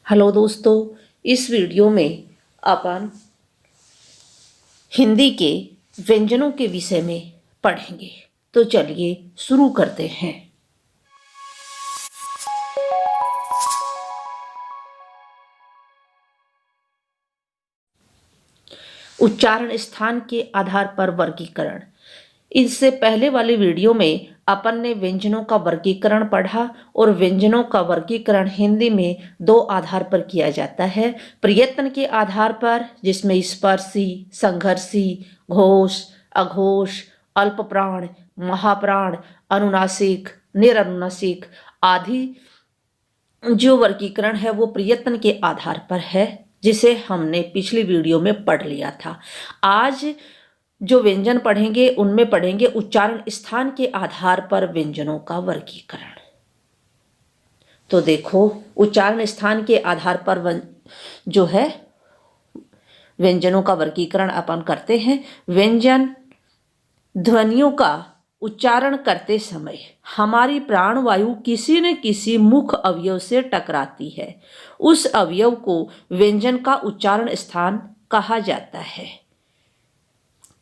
Hello दोस्तों, इस video में अपन हिंदी के व्यंजनों के विषय में पढ़ेंगे। तो चलिए शुरू करते हैं। उच्चारण स्थान के आधार पर वर्गीकरण। इससे पहले वाली वीडियो में अपन ने व्यंजनों का वर्गीकरण पढ़ा और व्यंजनों का वर्गीकरण हिंदी में दो आधार पर किया जाता है। प्रयत्न के आधार पर, जिसमें स्पर्शी, संघर्षी, घोष, अघोष, अल्प प्राण, महाप्राण, अनुनासिक, निरनुनासिक आदि जो वर्गीकरण है वो प्रयत्न के आधार पर है, जिसे हमने पिछली वीडियो में पढ़ लिया था। आज जो व्यंजन पढ़ेंगे उनमें पढ़ेंगे उच्चारण स्थान के आधार पर व्यंजनों का वर्गीकरण। तो देखो, उच्चारण स्थान के आधार पर जो है व्यंजनों का वर्गीकरण अपन करते हैं। व्यंजन ध्वनियों का उच्चारण करते समय हमारी प्राणवायु किसी न किसी मुख अवयव से टकराती है। उस अवयव को व्यंजन का उच्चारण स्थान कहा जाता है।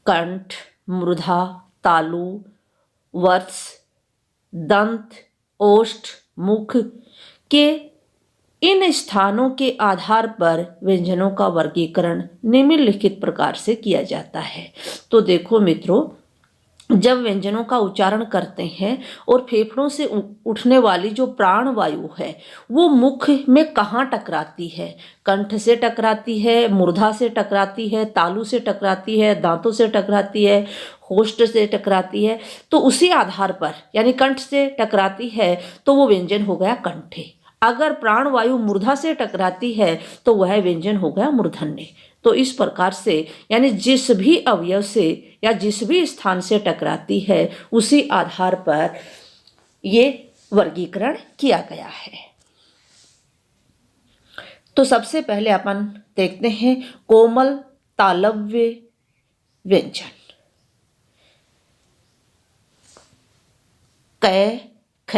कंठ, मूर्धा, तालु, वत्स, दंत, ओष्ठ, मुख के इन स्थानों के आधार पर व्यंजनों का वर्गीकरण निम्नलिखित प्रकार से किया जाता है। तो देखो मित्रों, जब व्यंजनों का उच्चारण करते हैं और फेफड़ों से उठने वाली जो प्राणवायु है वो मुख में कहाँ टकराती है? कंठ से टकराती है, मूर्धा से टकराती है, तालु से टकराती है, दांतों से टकराती है, होष्ठ से टकराती है। तो उसी आधार पर, यानी कंठ से टकराती है तो वो व्यंजन हो गया कंठे। अगर प्राणवायु मूर्धा से टकराती है तो वह व्यंजन हो गया मूर्धन्य। तो इस प्रकार से, यानी जिस भी अवयव से या जिस भी स्थान से टकराती है उसी आधार पर ये वर्गीकरण किया गया है। तो सबसे पहले अपन देखते हैं कोमल तालव्य व्यंजन। कै, ख,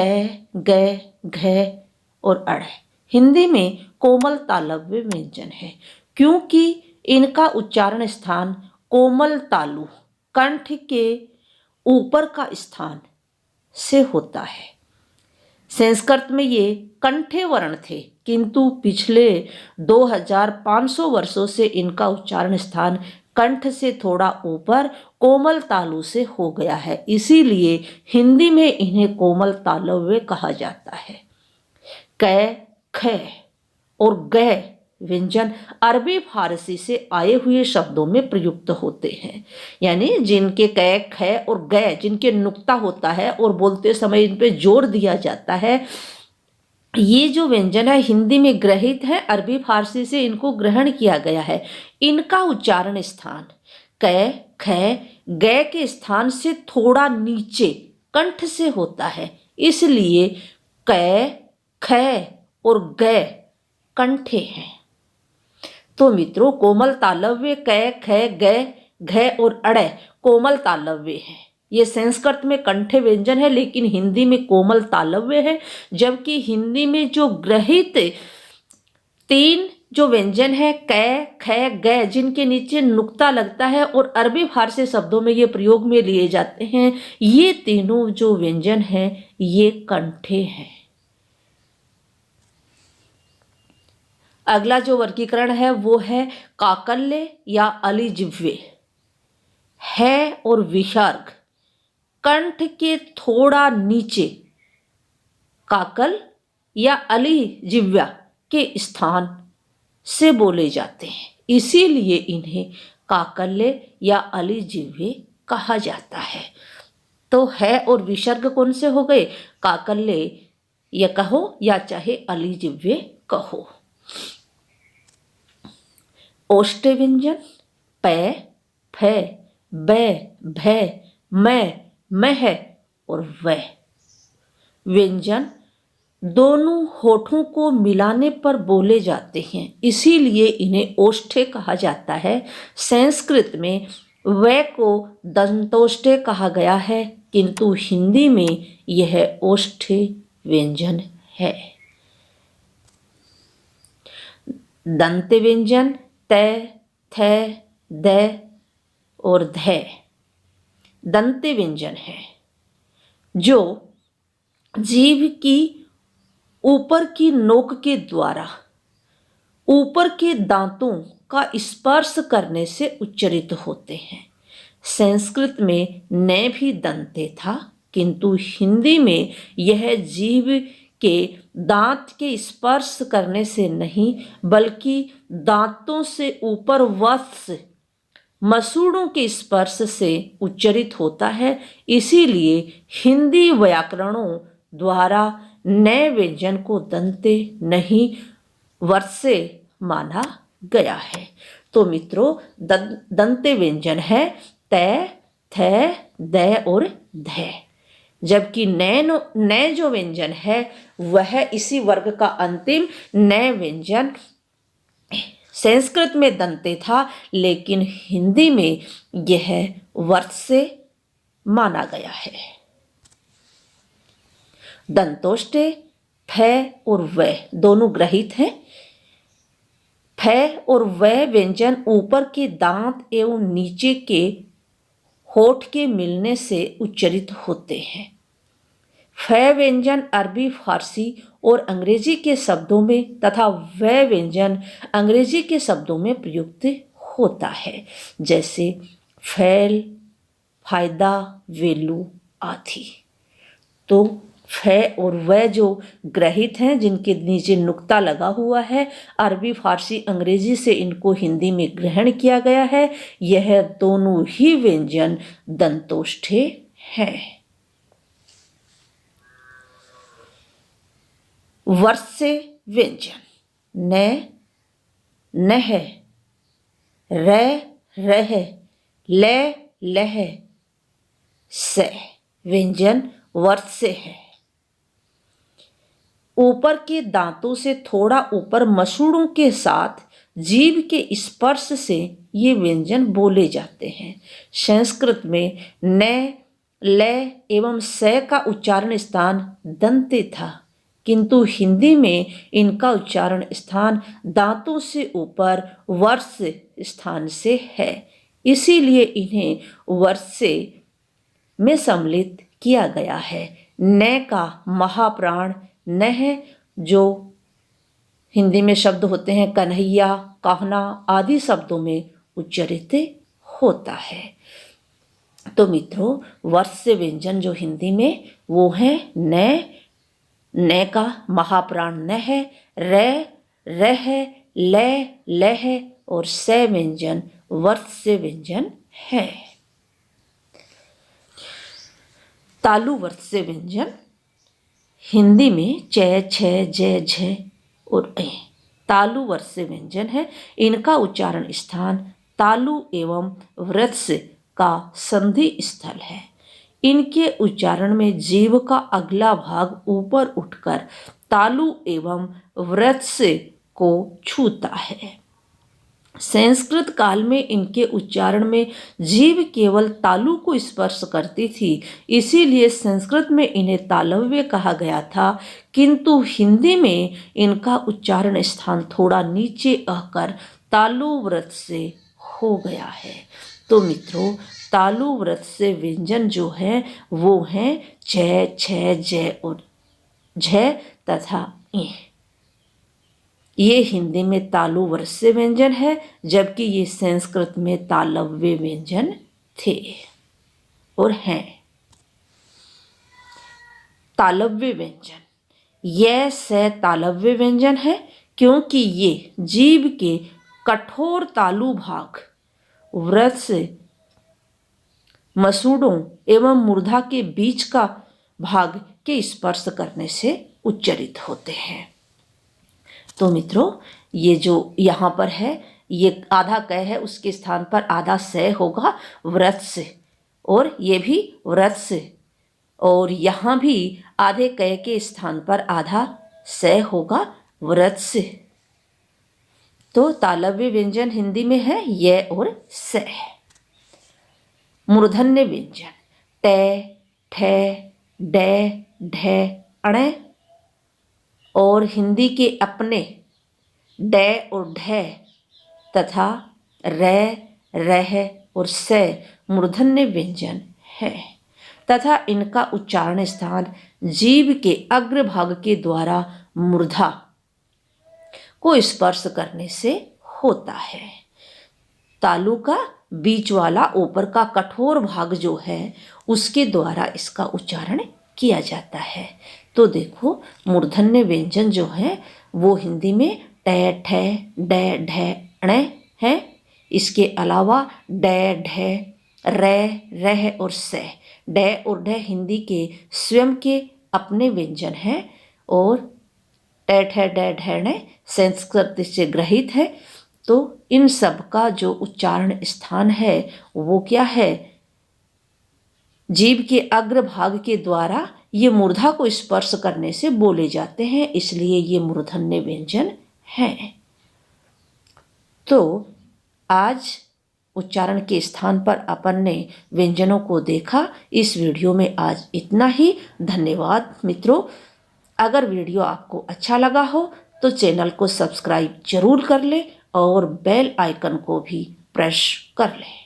ग, घ और अड़ हिंदी में कोमल तालव्य व्यंजन है, क्योंकि इनका उच्चारण स्थान कोमल तालु, कंठ के ऊपर का स्थान से होता है। संस्कृत में ये कंठे वर्ण थे, किंतु पिछले 2500 वर्षों से इनका उच्चारण स्थान कंठ से थोड़ा ऊपर कोमल तालु से हो गया है। इसीलिए हिंदी में इन्हें कोमल तालव्य कहा जाता है। कै, ख और ग व्यंजन अरबी फारसी से आए हुए शब्दों में प्रयुक्त होते हैं, यानी जिनके कै, ख और ग जिनके नुक्ता होता है और बोलते समय इन पे जोर दिया जाता है। ये जो व्यंजन है हिंदी में ग्रहित है, अरबी फारसी से इनको ग्रहण किया गया है। इनका उच्चारण स्थान कै, ख, ग के स्थान से थोड़ा नीचे कंठ से होता है, इसलिए कै, ख और ग कंठे हैं। तो मित्रों, कोमल तालव्य कै, ख, ग, घ और अड़ कोमल तालव्य है। ये संस्कृत में कंठे व्यंजन है, लेकिन हिंदी में कोमल तालव्य है। जबकि हिंदी में जो ग्रहित तीन जो व्यंजन है कै, ख, ग जिनके नीचे नुक्ता लगता है और अरबी फारसी शब्दों में ये प्रयोग में लिए जाते हैं, ये तीनों जो व्यंजन हैं ये कंठे हैं। अगला जो वर्गीकरण है वो है काकल्य या अलिजिह्वे। है और विसर्ग कंठ के थोड़ा नीचे काकल या अलिजिह्वा के स्थान से बोले जाते हैं, इसीलिए इन्हें काकल्य या अलिजिह्वे कहा जाता है। तो है और विसर्ग कौन से हो गए? काकल्य या कहो या चाहे अलिजिह्वे कहो। ओष्ठ व्यंजन पै, फ, ब, भ, म, मह और व व्यंजन दोनों होठों को मिलाने पर बोले जाते हैं, इसीलिए इन्हें ओष्ठे कहा जाता है। संस्कृत में व को दंतोष्ठे कहा गया है, किंतु हिंदी में यह ओष्ठे व्यंजन है। दंत व्यंजन त, थ, द और ध दंत व्यंजन है जो जीभ की ऊपर की नोक के द्वारा ऊपर के दांतों का स्पर्श करने से उच्चारित होते हैं। संस्कृत में न भी दंते था, किंतु हिंदी में यह जीभ के दांत के स्पर्श करने से नहीं बल्कि दांतों से ऊपर वत्स मसूड़ों के स्पर्श से उच्चारित होता है। इसीलिए हिंदी व्याकरणों द्वारा नए व्यंजन को दंते नहीं वर्से माना गया है। तो मित्रों दंते व्यंजन है त, थ, द और ध, जबकि नए जो व्यंजन है वह इसी वर्ग का अंतिम नए व्यंजन संस्कृत में दंते था, लेकिन हिंदी में यह वर्ष से माना गया है। दंतोष्ठे फ और व दोनों ग्रहित हैं। फ और व व्यंजन ऊपर के दांत एवं नीचे के होठ के मिलने से उच्चारित होते हैं। फ व्यंजन अरबी, फारसी और अंग्रेजी के शब्दों में तथा व व्यंजन अंग्रेजी के शब्दों में प्रयुक्त होता है, जैसे फैल, फायदा, वेलू आदि। तो फ और व जो ग्रहित हैं, जिनके नीचे नुक्ता लगा हुआ है, अरबी, फारसी, अंग्रेजी से इनको हिंदी में ग्रहण किया गया है, यह दोनों ही व्यंजन दंतोष्ठे हैं। वर्ष्य व्यंजन न, नह, र, रह, ल, लह, स व्यंजन वर्ष्य है। ऊपर के दांतों से थोड़ा ऊपर मसूड़ों के साथ जीभ के स्पर्श से ये व्यंजन बोले जाते हैं। संस्कृत में न, ल एवं स का उच्चारण स्थान दंते था, किंतु हिंदी में इनका उच्चारण स्थान दांतों से ऊपर वर्ष स्थान से है। इसीलिए इन्हें वर्ष्य में सम्मिलित किया गया है। न का महाप्राण न है, जो हिंदी में शब्द होते हैं कन्हैया, कहना आदि शब्दों में उच्चारित होता है। तो मित्रों वर्ष्य व्यंजन जो हिंदी में वो है न का महाप्राण न है, र, रह, ल, लह और स व्यंजन वर्ष्य व्यंजन है। तालु वर्ष्य व्यंजन हिंदी में च, छ, ज, झ और ऐ तालु वर्ष्य व्यंजन है। इनका उच्चारण स्थान तालु एवं वृत्स का संधि स्थल है। इनके उच्चारण में जीभ का अगला भाग ऊपर उठकर तालु एवं वृत्स को छूता है। संस्कृत काल में इनके उच्चारण में जीभ केवल तालु को स्पर्श करती थी, इसीलिए संस्कृत में इन्हें तालव्य कहा गया था, किंतु हिंदी में इनका उच्चारण स्थान थोड़ा नीचे आकर तालु वृत्त से हो गया है। तो मित्रों तालु वृत्त से व्यंजन जो है वो हैं छ, छ, ज और झ तथा इ। ये हिंदी में तालु वर्ष्य व्यंजन है, जबकि ये संस्कृत में तालव्य व्यंजन थे और हैं। तालव्य व्यंजन यह स तालव्य व्यंजन है, क्योंकि ये जीभ के कठोर तालु भाग वृत्स, मसूड़ों एवं मूर्धा के बीच का भाग के स्पर्श करने से उच्चारित होते हैं। तो मित्रों ये जो यहाँ पर है ये आधा क है, उसके स्थान पर आधा स होगा वृत्स, और ये भी वृत्स, और यहाँ भी आधे क के स्थान पर आधा स होगा वृत्स। तो तालव्य व्यंजन हिंदी में है य और स। मूर्धन्य व्यंजन ट, ठ, ड, ढ, अण और हिंदी के अपने डै और ढै तथा रै, रह और से मूर्धन्य व्यंजन है तथा इनका उच्चारण स्थान जीभ के अग्रभाग के द्वारा मूर्धा को स्पर्श करने से होता है। तालु का बीच वाला ऊपर का कठोर भाग जो है उसके द्वारा इसका उच्चारण किया जाता है। तो देखो मूर्धन्य व्यंजन जो है वो हिंदी में टे, ठे, डे, ढे, णे है। इसके अलावा डे, ढे, रे, रह और से। डे और ढे हिंदी के स्वयं के अपने व्यंजन हैं और टे, ठे, डे, ढे, णे संस्कृत से ग्रहित है। तो इन सब का जो उच्चारण स्थान है वो क्या है, जीभ के अग्रभाग के द्वारा ये मूर्धा को स्पर्श करने से बोले जाते हैं, इसलिए ये मूर्धन्य व्यंजन हैं। तो आज उच्चारण के स्थान पर अपन ने व्यंजनों को देखा। इस वीडियो में आज इतना ही। धन्यवाद मित्रों। अगर वीडियो आपको अच्छा लगा हो तो चैनल को सब्सक्राइब जरूर कर लें और बेल आइकन को भी प्रेस कर लें।